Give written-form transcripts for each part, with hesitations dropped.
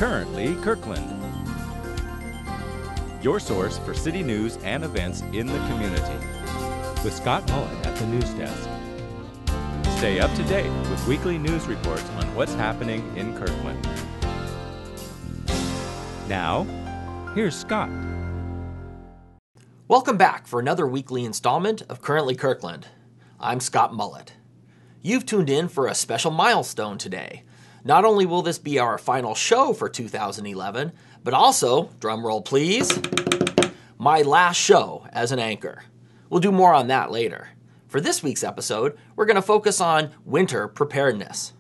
Currently Kirkland, your source for city news and events in the community, with Scott Mullet at the news desk. Stay up to date with weekly news reports on what's happening in Kirkland. Now, here's Scott. Welcome back for another weekly installment of Currently Kirkland. I'm Scott Mullet. You've tuned in for a special milestone today. Not only will this be our final show for 2011, but also, drumroll please, my last show as an anchor. We'll do more on that later. For this week's episode, we're going to focus on winter preparedness.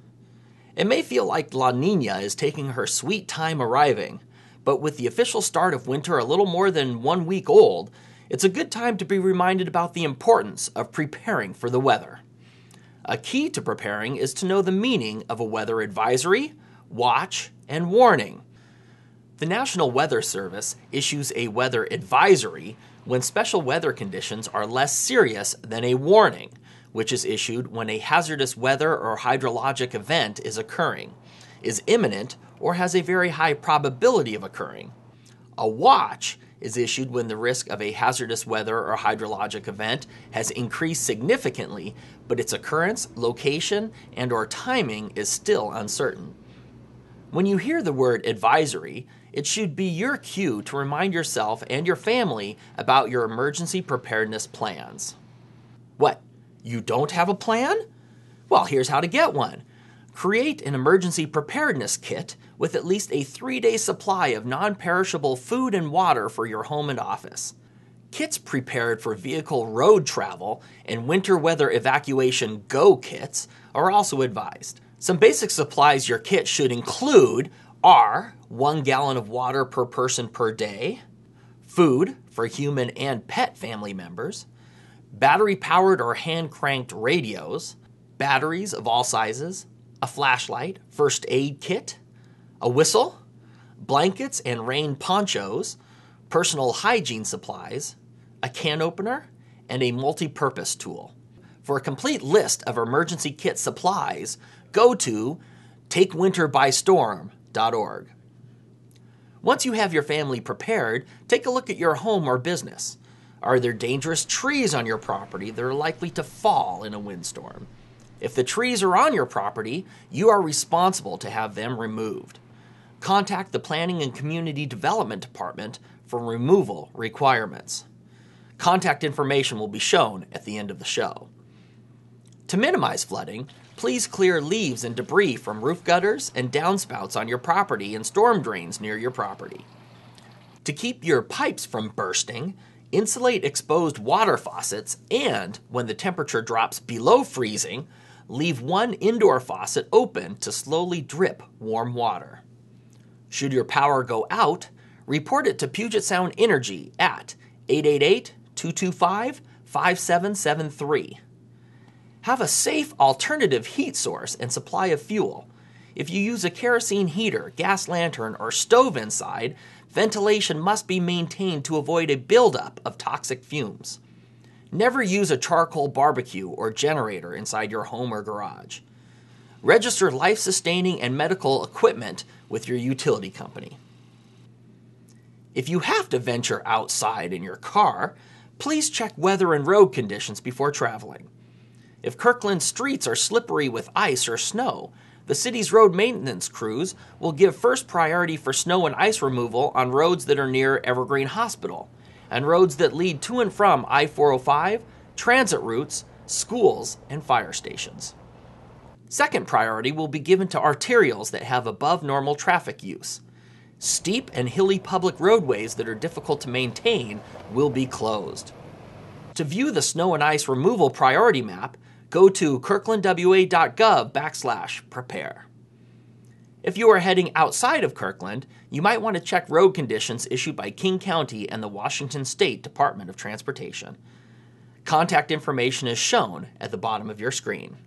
It may feel like La Niña is taking her sweet time arriving, but with the official start of winter a little more than 1 week old, it's a good time to be reminded about the importance of preparing for the weather. A key to preparing is to know the meaning of a weather advisory, watch, and warning. The National Weather Service issues a weather advisory when special weather conditions are less serious than a warning, which is issued when a hazardous weather or hydrologic event is occurring, is imminent, or has a very high probability of occurring. A watch is issued when the risk of a hazardous weather or hydrologic event has increased significantly, but its occurrence, location, and/or timing is still uncertain. When you hear the word advisory, it should be your cue to remind yourself and your family about your emergency preparedness plans. What, you don't have a plan? Well, here's how to get one. Create an emergency preparedness kit with at least a 3-day supply of non-perishable food and water for your home and office. Kits prepared for vehicle road travel and winter weather evacuation go kits are also advised. Some basic supplies your kit should include are 1 gallon of water per person per day, food for human and pet family members, battery-powered or hand-cranked radios, batteries of all sizes, a flashlight, first aid kit, a whistle, blankets and rain ponchos, personal hygiene supplies, a can opener, and a multi-purpose tool. For a complete list of emergency kit supplies, go to takewinterbystorm.org. Once you have your family prepared, take a look at your home or business. Are there dangerous trees on your property that are likely to fall in a windstorm? If the trees are on your property, you are responsible to have them removed. Contact the Planning and Community Development Department for removal requirements. Contact information will be shown at the end of the show. To minimize flooding, please clear leaves and debris from roof gutters and downspouts on your property and storm drains near your property. To keep your pipes from bursting, insulate exposed water faucets and, when the temperature drops below freezing, leave one indoor faucet open to slowly drip warm water. Should your power go out, report it to Puget Sound Energy at 888-225-5773. Have a safe alternative heat source and supply of fuel. If you use a kerosene heater, gas lantern, or stove inside, ventilation must be maintained to avoid a buildup of toxic fumes. Never use a charcoal barbecue or generator inside your home or garage. Register life-sustaining and medical equipment with your utility company. If you have to venture outside in your car, please check weather and road conditions before traveling. If Kirkland streets are slippery with ice or snow, the city's road maintenance crews will give first priority for snow and ice removal on roads that are near Evergreen Hospital and roads that lead to and from I-405, transit routes, schools, and fire stations. Second priority will be given to arterials that have above normal traffic use. Steep and hilly public roadways that are difficult to maintain will be closed. To view the snow and ice removal priority map, go to kirklandwa.gov/prepare. If you are heading outside of Kirkland, you might want to check road conditions issued by King County and the Washington State Department of Transportation. Contact information is shown at the bottom of your screen.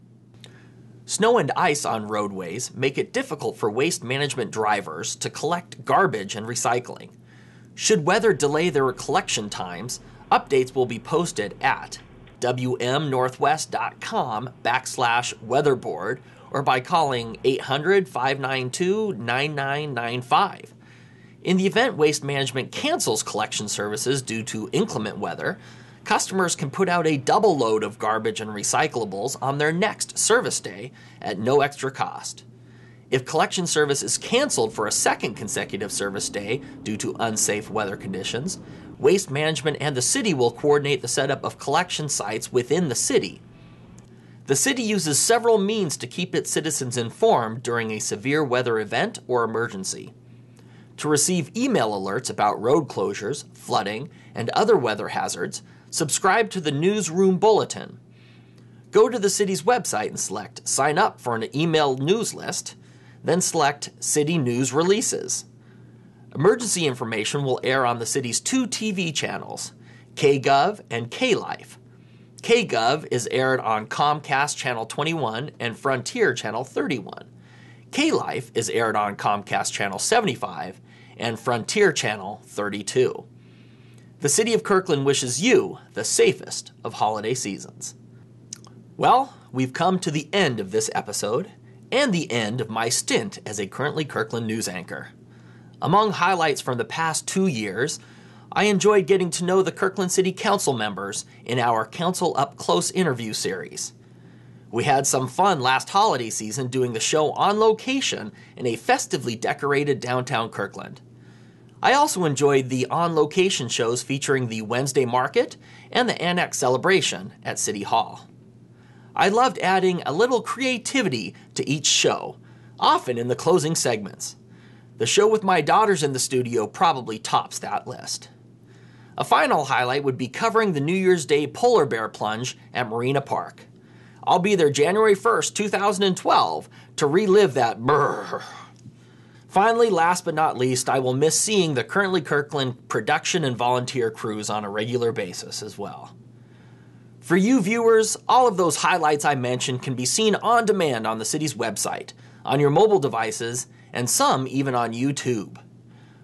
Snow and ice on roadways make it difficult for waste management drivers to collect garbage and recycling. Should weather delay their collection times, updates will be posted at wmnorthwest.com/weatherboard or by calling 800-592-9995. In the event Waste Management cancels collection services due to inclement weather, customers can put out a double load of garbage and recyclables on their next service day at no extra cost. If collection service is canceled for a second consecutive service day due to unsafe weather conditions, Waste Management and the city will coordinate the setup of collection sites within the city. The city uses several means to keep its citizens informed during a severe weather event or emergency. To receive email alerts about road closures, flooding, and other weather hazards, subscribe to the Newsroom Bulletin. Go to the city's website and select Sign Up for an email news list, then select City News Releases. Emergency information will air on the city's 2 TV channels, KGov and KLife. KGov is aired on Comcast Channel 21 and Frontier Channel 31. KLife is aired on Comcast Channel 75 and Frontier Channel 32. The City of Kirkland wishes you the safest of holiday seasons. Well, we've come to the end of this episode and the end of my stint as a Currently Kirkland news anchor. Among highlights from the past 2 years, I enjoyed getting to know the Kirkland City Council members in our Council Up Close interview series. We had some fun last holiday season doing the show on location in a festively decorated downtown Kirkland. I also enjoyed the on-location shows featuring the Wednesday Market and the Annex Celebration at City Hall. I loved adding a little creativity to each show, often in the closing segments. The show with my daughters in the studio probably tops that list. A final highlight would be covering the New Year's Day polar bear plunge at Marina Park. I'll be there January 1st, 2012 to relive that brrr. Finally, last but not least, I will miss seeing the Currently Kirkland production and volunteer crews on a regular basis as well. For you viewers, all of those highlights I mentioned can be seen on demand on the city's website, on your mobile devices, and some even on YouTube.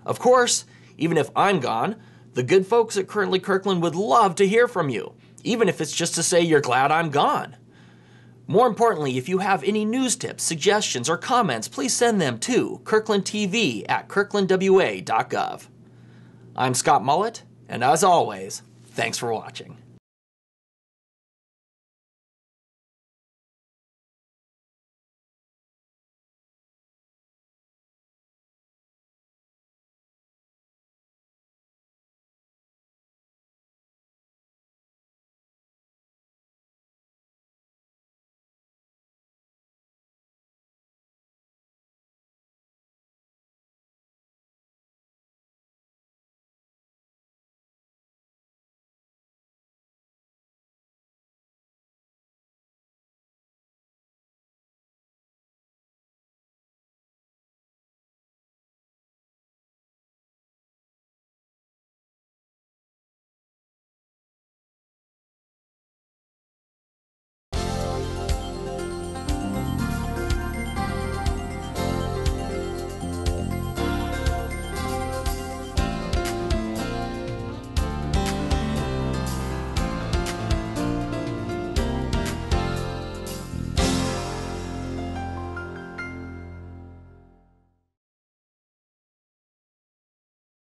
Of course, even if I'm gone, the good folks at Currently Kirkland would love to hear from you, even if it's just to say you're glad I'm gone. More importantly, if you have any news tips, suggestions, or comments, please send them to kirklandtv@kirklandwa.gov. I'm Scott Mullet, and as always, thanks for watching.